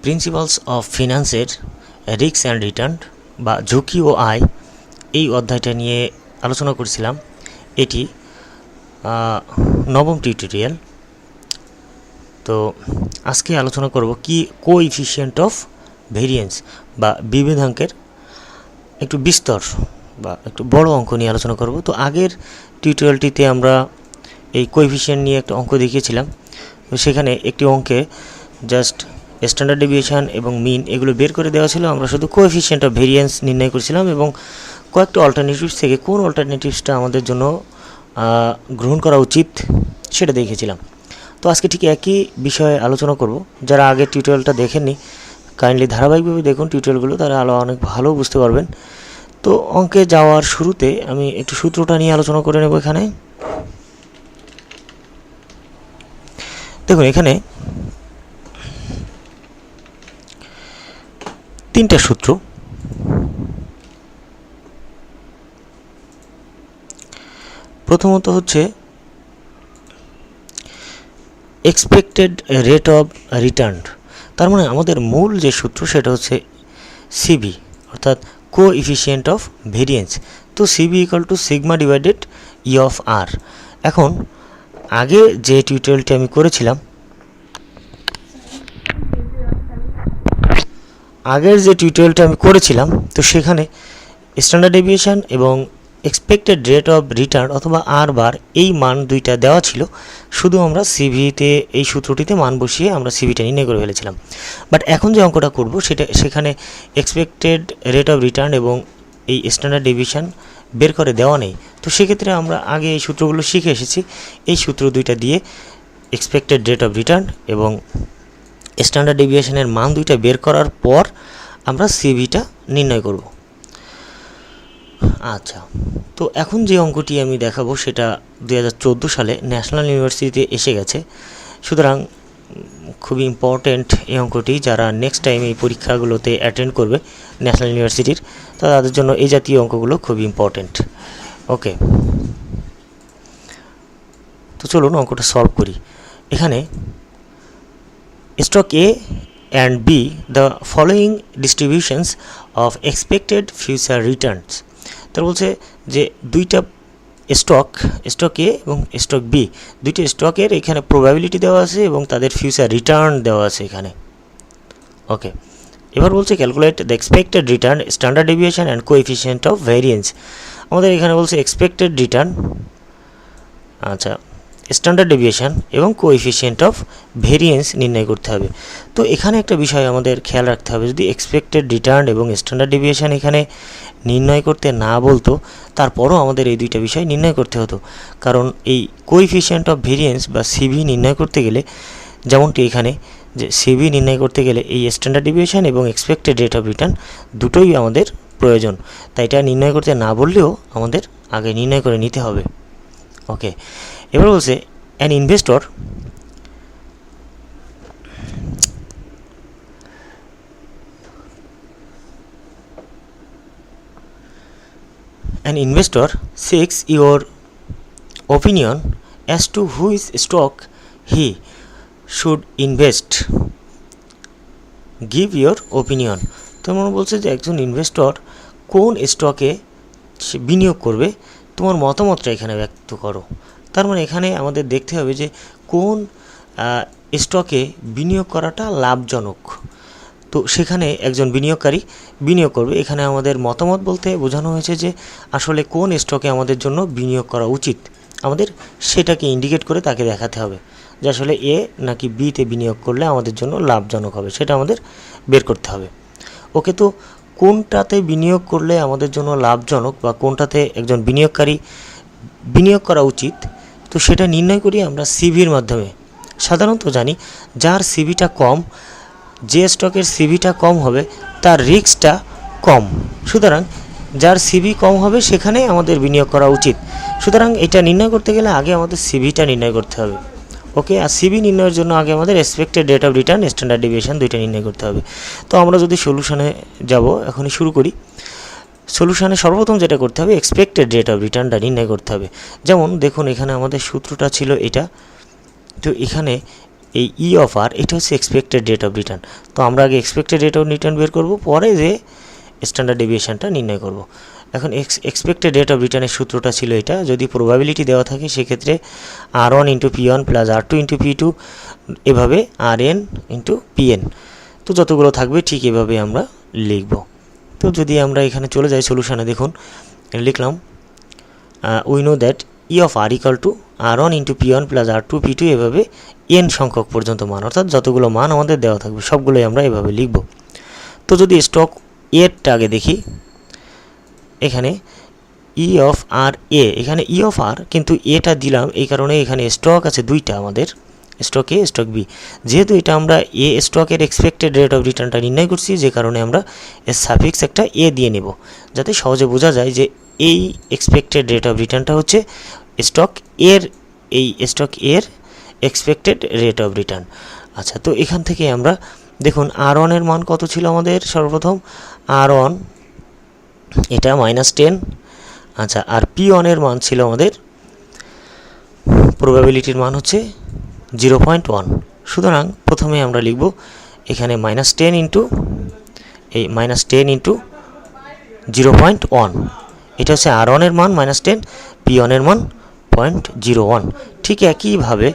Principles of ফিনান্সের risk and return বা ঝুঁকি ও আয় এই অধ্যায়টা নিয়ে আলোচনা করছিলাম। এটি নবম টিউটোরিয়াল। তো আজকে আলোচনা করব কি কোএফিসিয়েন্ট অফ ভেরিয়েন্স বা বিভেদাঙ্কের একটু বিস্তর বা একটু বড় অঙ্ক নিয়ে আলোচনা করব। তো আগের টিউটোরিয়ালটিতে আমরা এই কোএফিসিয়েন্ট নিয়ে একটা অঙ্ক দেখিয়েছিলাম। তো সেখানে একটি অঙ্কে জাস্ট স্ট্যান্ডার্ড ডেভিয়েশন এবং মিন এগুলো বের করে দেওয়া ছিল। আমরা শুধু কোএফিসিয়েন্ট অফ ভেরিয়েন্স নির্ণয় করেছিলাম এবং কয়েকটা অল্টারনেটিভস থেকে কোন অল্টারনেটিভসটা আমাদের জন্য গ্রহণ করা উচিত সেটা দেখেছিলাম। তো আজকে ঠিক একই বিষয়ে আলোচনা করব। যারা আগের টিউটোরিয়ালটা দেখেননি কাইন্ডলি ধারাবাহিকভাবে দেখুন টিউটোরিয়ালগুলো, তারা অনেক ভালো বুঝতে পারবেন। তো অঙ্কে যাওয়ার শুরুতে আমি একটু সূত্রটা নিয়ে আলোচনা করে নেব। এখানে দেখুন, এখানে তিনটা সূত্র। প্রথমত হচ্ছে এক্সপেক্টেড রেট অফ রিটার্ন। তার মানে আমাদের মূল যে সূত্র সেটা হচ্ছে সিবি, অর্থাৎ কোএফিসিয়েন্ট অফ ভেরিয়েন্স। তো CB equal to sigma divided E of আর। এখন আগে যে টিউটোরিয়ালটি আমি করেছিলাম, তো সেখানে স্ট্যান্ডার্ড ডেভিয়েশন এবং এক্সপেক্টেড রেট অফ রিটার্ন অথবা আর বার এই মান দুইটা দেওয়া ছিল। শুধু আমরা সিভিতে এই সূত্রটিতে মান বসিয়ে আমরা সিভিটা নির্ণয় করে ফেলেছিলাম। বাট এখন যে অঙ্কটা করব সেখানে এক্সপেক্টেড রেট অফ রিটার্ন এবং এই স্ট্যান্ডার্ড ডেভিয়েশন বের করে দেওয়া নেই। তো সেক্ষেত্রে আমরা আগে এই সূত্রগুলো শিখে এসেছি। এই সূত্র দুইটা দিয়ে এক্সপেক্টেড রেট অফ রিটার্ন এবং স্ট্যান্ডার্ড ডেভিয়েশনের মান দুইটা বের করার পর আমরা সিভিটা নির্ণয় করব। আচ্ছা, তো এখন যে অঙ্কটি আমি দেখাবো সেটা 2014 সালে ন্যাশনাল ইউনিভার্সিটিতে এসে গেছে। সুতরাং খুবই ইম্পর্ট্যান্ট এই অঙ্কটি। যারা নেক্সট টাইম এই পরীক্ষাগুলোতে অ্যাটেন্ড করবে ন্যাশনাল ইউনিভার্সিটির, তাদের জন্য এই জাতীয় অঙ্কগুলো খুবই ইম্পর্ট্যান্ট। ওকে, তো চলুন অঙ্কটা সলভ করি। এখানে stock A and B, the following distributions of expected future returns। তার বলছে যে দুইটা স্টক এ এবং স্টক বি, দুইটা স্টকের এখানে প্রবাবিলিটি দেওয়া আছে এবং তাদের ফিউচার রিটার্ন দেওয়া আছে এখানে। ওকে, এবার বলছে calculate the expected return, standard deviation and coefficient of variance. আমাদের এখানে বলছে এক্সপেক্টেড রিটার্ন, আচ্ছা, স্ট্যান্ডার্ড ডেভিয়েশন এবং কোএফিসিয়েন্ট অফ ভেরিয়েন্স নির্ণয় করতে হবে। তো এখানে একটা বিষয় আমাদের খেয়াল রাখতে হবে, যদি এক্সপেক্টেড রিটার্ন এবং স্ট্যান্ডার্ড ডেভিয়েশন এখানে নির্ণয় করতে না বলতো, তারপরও আমাদের এই দুইটা বিষয় নির্ণয় করতে হতো। কারণ এই কোএফিসিয়েন্ট অফ ভেরিয়েন্স বা সিভি নির্ণয় করতে গেলে, যেমনটি এখানে যে সিভি নির্ণয় করতে গেলে এই স্ট্যান্ডার্ড ডেভিয়েশন এবং এক্সপেক্টেড রেট অফ রিটার্ন দুটোই আমাদের প্রয়োজন। তাই এটা নির্ণয় করতে না বললেও আমাদের আগে নির্ণয় করে নিতে হবে। ওকে, এবার বলছে an investor seeks your opinion as to which stock he should invest. Give your opinion। তোমার বলছে যে একজন ইনভেস্টর কোন স্টকে বিনিয়োগ করবে, তোমার মতামতটা এখানে ব্যক্ত করো। তার মানে এখানে আমাদের দেখতে হবে যে কোন স্টকে বিনিয়োগ করাটা লাভজনক। তো সেখানে একজন বিনিয়োগকারী বিনিয়োগ করবে। এখানে আমাদের মতামত বলতে বোঝানো হয়েছে যে আসলে কোন স্টকে আমাদের জন্য বিনিয়োগ করা উচিত, আমাদের সেটাকে ইন্ডিকেট করে তাকে দেখাতে হবে যে আসলে এ নাকি বিতে বিনিয়োগ করলে আমাদের জন্য লাভজনক হবে, সেটা আমাদের বের করতে হবে। ওকে, তো কোনটাতে বিনিয়োগ করলে আমাদের জন্য লাভজনক বা কোনটাতে একজন বিনিয়োগকারী বিনিয়োগ করা উচিত, তো সেটা নির্ণয় করি আমরা সিভির মাধ্যমে। সাধারণত জানি যার সিভিটা কম, যে স্টকের সিভিটা কম হবে তার রিস্কটা কম। সুতরাং যার সিভি কম হবে সেখানে আমাদের বিনিয়োগ করা উচিত। সুতরাং এটা নির্ণয় করতে গেলে আগে আমাদের সিভিটা নির্ণয় করতে হবে। ওকে, আর সিভি নির্ণয়ের জন্য আগে আমাদের expected rate of return, standard deviation দুইটা নির্ণয় করতে হবে। তো আমরা যদি সলিউশনে যাব, এখনই শুরু করি। সলিউশনে সর্বপ্রথম যেটা করতে হবে এক্সপেক্টেড রেট অফ রিটার্নটা নির্ণয় করতে হবে। যেমন দেখুন এখানে আমাদের সূত্রটা ছিল এটা। তো এখানে এই ই অফ আর এটা হচ্ছে এক্সপেক্টেড রেট অফ রিটার্ন। তো আমরা আগে এক্সপেক্টেড রেট অফ রিটার্ন বের করব, পরে যে স্ট্যান্ডার্ড ডেভিয়েশনটা নির্ণয় করব। এখন এক্সপেক্টেড রেট অফ রিটার্নের সূত্রটা ছিল এটা, যদি প্রবাবিলিটি দেওয়া থাকে সেক্ষেত্রে R1 into P1 plus R2 into P2, এভাবে RN ইন্টু PN। তো যতগুলো থাকবে ঠিক এভাবে আমরা লিখব। তো যদি আমরা এখানে চলে যাই সলিউশনে, দেখুন লিখলাম we know that E of R equal to R1 into P1 plus R2 P2, এভাবে n সংখ্যক পর্যন্ত মান, অর্থাৎ যতগুলো মান আমাদের দেওয়া থাকবে সবগুলোই আমরা এভাবে লিখব। তো যদি স্টক এরটা আগে দেখি, এখানে ই অফ আর এ, এখানে ই অফ আর কিন্তু এটা দিলাম এই কারণে এখানে স্টক আছে দুইটা আমাদের, স্টক এ স্টক বি। যেহেতু এটা আমরা এ স্টকের এক্সপেক্টেড রেট অফ রিটার্নটা নির্ণয় করছি, যে কারণে আমরা এর সাফিক্স একটা এ দিয়ে নেব, যাতে সহজে বোঝা যায় যে এই এক্সপেক্টেড রেট অফ রিটার্নটা হচ্ছে স্টক এর, এই স্টক এর এক্সপেক্টেড রেট অফ রিটার্ন। আচ্ছা, তো এখান থেকে আমরা দেখুন R1 এর মান কত ছিল আমাদের, সর্বপ্রথম R1 এটা -10। আচ্ছা, আর P1 এর মান ছিল আমাদের, প্রবাবিলিটির মান হচ্ছে 0.1। সুতরাং প্রথমে আমরা লিখব এখানে -10 ইন্টু এই -10 ইন্টু 0.1, এটা হচ্ছে R1 এর মান -10, P1 এর মান 0.01। ঠিক একইভাবে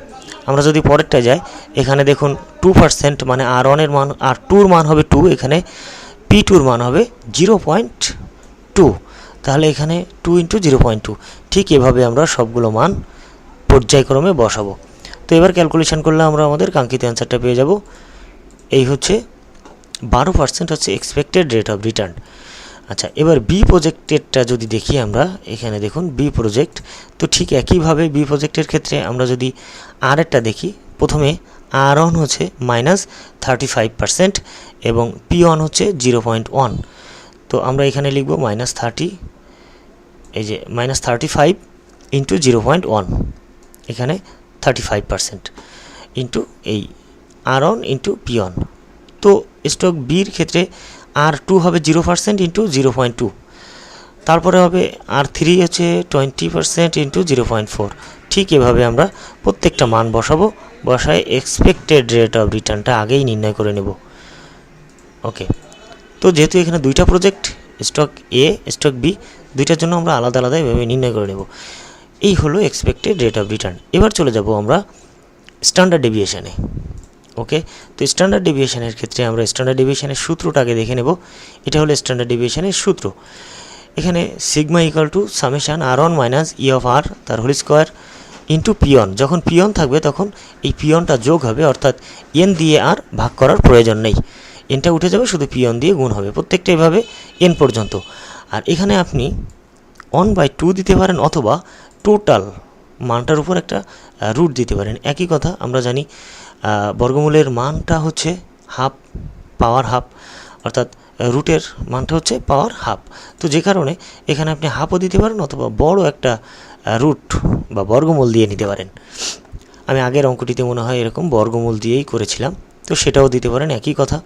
আমরা যদি পরেরটা যাই, এখানে দেখুন 2%, মানে R1 এর মান, R2 এর মান হবে 2, এখানে P2 এর মান হবে 0.2, তাহলে এখানে 2 ইন্টু 0.2। ঠিক এভাবে আমরা সবগুলো মান পর্যায়ক্রমে বসাবো। তো এবার ক্যালকুলেশন করলে আমরা আমাদের কাঙ্ক্ষিত অ্যান্সারটা পেয়ে যাব। এই হচ্ছে 12% হচ্ছে এক্সপেক্টেড রেট অফ রিটার্ন। আচ্ছা, এবার বি প্রজেক্টেডটা যদি দেখি আমরা, এখানে দেখুন বি প্রজেক্ট। তো ঠিক একইভাবে বি প্রজেক্টের ক্ষেত্রে আমরা যদি আরেরটা দেখি, প্রথমে R1 হচ্ছে -35% এবং P1 হচ্ছে 0.1। তো আমরা এখানে লিখব -30, এই যে -35 ইন্টু 0.1, এখানে 35% ইন্টু এই R1 ইন্টু P1। তো স্টক বির ক্ষেত্রে R2 হবে 0% ইন্টু 0.2, তারপরে হবে R3 হচ্ছে 20% ইন্টু 0.4। ঠিক এভাবে আমরা প্রত্যেকটা মান বসাবো, বসায় এক্সপেক্টেড রেট অফ রিটার্নটা আগেই নির্ণয় করে নেব। ওকে, তো যেহেতু এখানে দুইটা প্রজেক্ট, স্টক এ স্টক বি, দুইটার জন্য আমরা আলাদা আলাদা এভাবে নির্ণয় করে নেব। এই হলো এক্সপেক্টেড রেট অফ রিটার্ন। এবার চলে যাব আমরা স্ট্যান্ডার্ড ডেভিয়েশনে। ওকে, তো স্ট্যান্ডার্ড ডেভিয়েশনের ক্ষেত্রে আমরা স্ট্যান্ডার্ড ডেভিয়েশনের সূত্রটা আগে দেখে নেব। এটা হলো স্ট্যান্ডার্ড ডেভিয়েশনের সূত্র। এখানে sigma equal to summation R1 minus E of R তার হোল স্কোয়ার ইন্টু P1। যখন P1 থাকবে তখন এই P1টা যোগ হবে, অর্থাৎ n দিয়ে আর ভাগ করার প্রয়োজন নেই, nটা উঠে যাবে, শুধু P1 দিয়ে গুণ হবে, প্রত্যেকটা এভাবে n পর্যন্ত। আর এখানে আপনি 1/2 দিতে পারেন, অথবা টোটাল মানটার উপর একটা রুট দিতে পারেন। একই কথা, আমরা জানি বর্গমূলের মানটা হচ্ছে হাফ, পাওয়ার হাফ, অর্থাৎ রুটের মানটা হচ্ছে পাওয়ার হাফ। তো যে কারণে এখানে আপনি হাফও দিতে পারেন, অথবা বড় একটা রুট বা বর্গমূল দিয়ে নিতে পারেন। আমি আগের অঙ্কটিতে মনে হয় এরকম বর্গমূল দিয়েই করেছিলাম, তো সেটাও দিতে পারেন, একই কথা।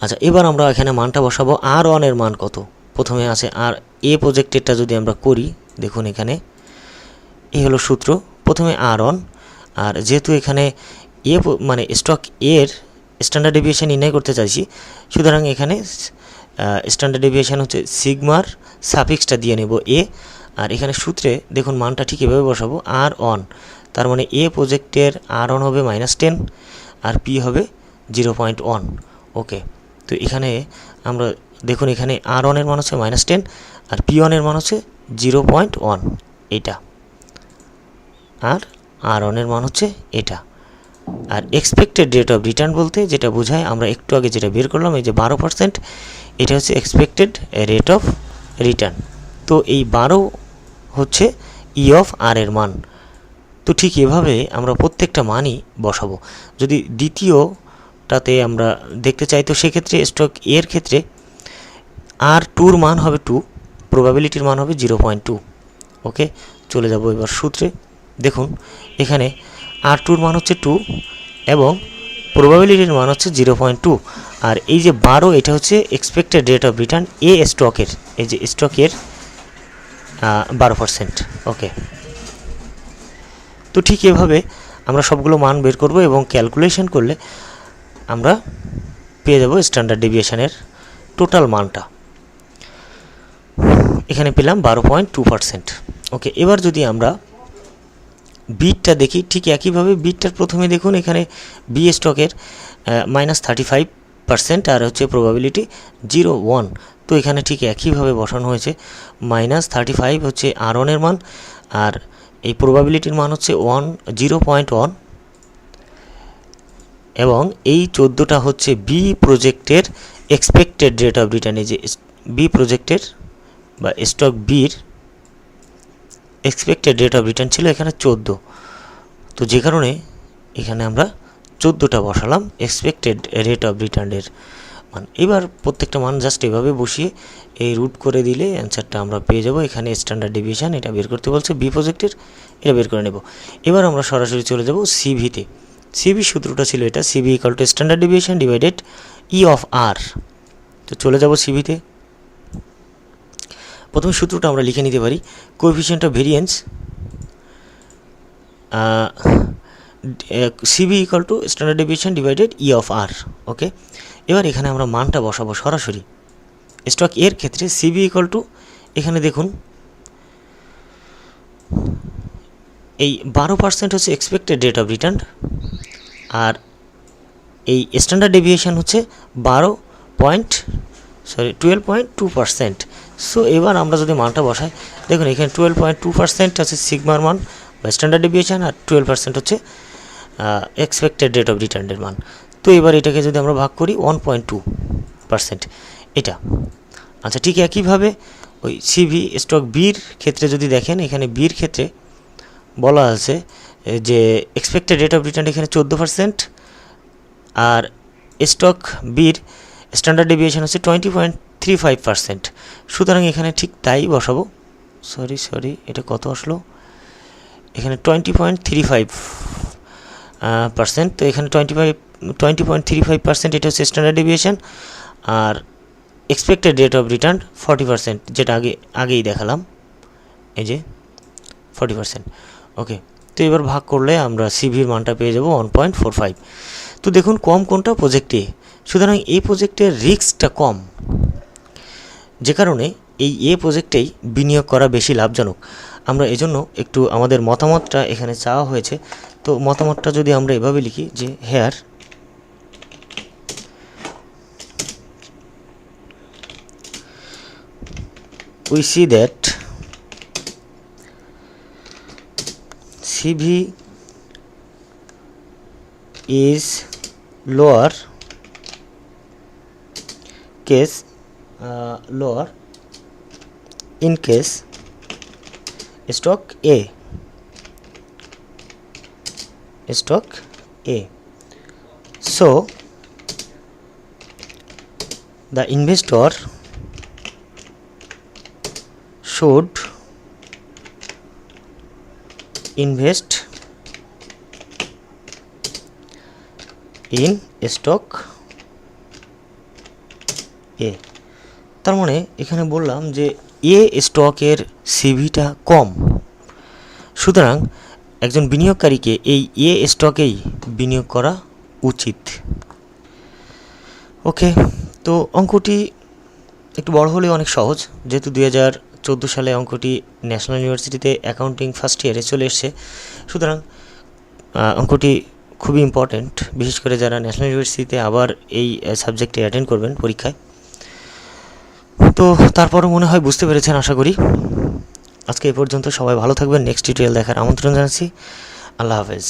আচ্ছা, এবার আমরা এখানে মানটা বসাবো। R1 এর মান কত, প্রথমে আছে আর এ প্রজেক্টেরটা যদি আমরা করি, দেখুন এখানে এই হলো সূত্র, প্রথমে R1, আর যেহেতু এখানে এ মানে স্টক এর স্ট্যান্ডার্ড ডেভিয়েশন নির্ণয় করতে চাইছি, সুতরাং এখানে স্ট্যান্ডার্ড ডেভিয়েশন হচ্ছে সিগমার সাফিক্সটা দিয়ে নেব এ, আর এখানে সূত্রে দেখুন মানটা ঠিক এভাবে বসাবো, R1, তার মানে এ প্রজেক্টের R1 হবে -10 আর P হবে 0.1। ওকে, তো এখানে আমরা দেখুন এখানে R1 এর মান হচ্ছে -10 আর P1 এর মান হচ্ছে 0.1, এটা, আর R1 এর মান হচ্ছে এটা। আর এক্সপেক্টেড রেট অফ রিটার্ন বলতে যেটা বোঝায়, আমরা একটু আগে যেটা বের করলাম, এই যে 12%, এটা হচ্ছে এক্সপেক্টেড রেট অফ রিটার্ন। তো এই 12 হচ্ছে ই অফ আর এর মান। তো ঠিক এভাবে আমরা প্রত্যেকটা মানই বসাবো। যদি দ্বিতীয়টাতে আমরা দেখতে চাই, তো সেক্ষেত্রে স্টক এর ক্ষেত্রে R2 এর মান হবে 2, প্রবাবিলিটির মান হবে 0.2। ওকে, চলে যাব এবার সূত্রে। দেখুন এখানে R2 এর মান হচ্ছে 2 এবং প্রবাবিলিটির মান হচ্ছে 0.2, আর এই যে 12, এটা হচ্ছে এক্সপেক্টেড রেট অফ রিটার্ন এ স্টকের, এই যে স্টকের 12%। ওকে, তো ঠিক এভাবে আমরা সবগুলো মান বের করব এবং ক্যালকুলেশন করলে আমরা পেয়ে যাব স্ট্যান্ডার্ড ডেভিয়েশনের টোটাল মানটা। এখানে পেলাম 12.2%। ওকে, এবার যদি আমরা বিটটা দেখি, ঠিক একইভাবে বিটটার প্রথমে দেখুন এখানে বি স্টকের -35% আর হচ্ছে প্রবাবিলিটি 0.1। তো এখানে ঠিক একইভাবে বসানো হয়েছে। -35 হচ্ছে R1 মান, আর এই প্রবাবিলিটির মান হচ্ছে 0.1, এবং এই 14টা হচ্ছে বি প্রজেক্টের এক্সপেক্টেড রেট অফ রিটার্ন। এই যে বি প্রজেক্টের বা স্টক বির এক্সপেক্টেড রেট অফ রিটার্ন ছিল এখানে 14, তো যে কারণে এখানে আমরা 14টা বসালাম এক্সপেক্টেড রেট অফ রিটার্নের মান। এবার প্রত্যেকটা মান জাস্ট এভাবে বসিয়ে এই রুট করে দিলে অ্যান্সারটা আমরা পেয়ে যাব। এখানে স্ট্যান্ডার্ড ডেভিয়েশন এটা বের করতে বলছে বি প্রজেক্টের, এটা বের করে নেব। এবার আমরা সরাসরি চলে যাব সিভিতে। সিভি সূত্রটা ছিল এটা, CV equal to standard deviation divided E of R. তো চলে যাব সিভিতে। প্রথমে সূত্রটা আমরা লিখে নিতে পারি, coefficient of variance CV equal to standard deviation divided E of R. Okay, এবার এখানে আমরা মানটা বসাবো সরাসরি। স্টক এর ক্ষেত্রে সিভি ইকুয়াল টু, এখানে দেখুন এই 12% হচ্ছে এক্সপেক্টেড রেট অফ রিটার্ন, আর এই স্ট্যান্ডার্ড ডেভিয়েশন হচ্ছে 12.2%। সো এবার আমরা যদি মানটা বসাই, দেখুন এখানে 12.2% আছে সিগমার মান বা স্ট্যান্ডার্ড ডেভিয়েশন, আর 12% হচ্ছে এক্সপেক্টেড রেট অফ রিটার্নের মান। তো এবার এটাকে যদি আমরা ভাগ করি 1.2% এটা। আচ্ছা, ঠিক একইভাবে ওই সিভি স্টক বির ক্ষেত্রে যদি দেখেন, এখানে বির ক্ষেত্রে বলা আছে যে এক্সপেক্টেড রেট অফ রিটার্ন এখানে 14%, আর স্টক বির স্ট্যান্ডার্ড ডেভিয়েশন হচ্ছে 20.35%। সুতরাং এখানে ঠিক তাই বসাবো। সরি এটা কত আসলো, এখানে 20.35%। তো এখানে 20.35% এটা হচ্ছে স্ট্যান্ডার্ড ডেভিয়েশন, আর এক্সপেক্টেড রেট অফ রিটার্ন 40%, যেটা আগেই দেখালাম, এই যে 40%। ওকে, তো এবার ভাগ করলে আমরা সিভির মানটা পেয়ে যাব 1.45। তো দেখুন কম কোনটা, প্রজেক্ট এ, সুতরাং এই প্রজেক্টের রিস্কটা কম, যে কারণে এই এ প্রজেক্টেই বিনিয়োগ করা বেশি লাভজনক। আমরা এজন্য একটু আমাদের মতামতটা এখানে চাওয়া হয়েছে। তো মতামতটা যদি আমরা এভাবে লিখি যে hair we see that CV is lower in case stock A. So the investor should invest in stock A। তার মানে এখানে বললাম যে এ স্টকের সিভিটা কম, সুতরাং একজন বিনিয়োগকারীকে এই এ স্টকেই বিনিয়োগ করা উচিত। ওকে, তো অঙ্কটি একটু বড় হলেও অনেক সহজ, যেহেতু 2014 সালে অঙ্কটি ন্যাশনাল ইউনিভার্সিটিতে অ্যাকাউন্টিং ফার্স্ট ইয়ারে চলে এসছে, সুতরাং অঙ্কটি খুবই ইম্পর্ট্যান্ট, বিশেষ করে যারা ন্যাশনাল ইউনিভার্সিটিতে আবার এই সাবজেক্টে অ্যাটেন্ড করবেন পরীক্ষায়। তো তারপরও মনে হয় বুঝতে পেরেছেন আশা করি। আজকে এই পর্যন্ত, সবাই ভালো থাকবেন। নেক্সট টিউটোরিয়াল দেখার আমন্ত্রণ জানাচ্ছি। আল্লাহ হাফেজ।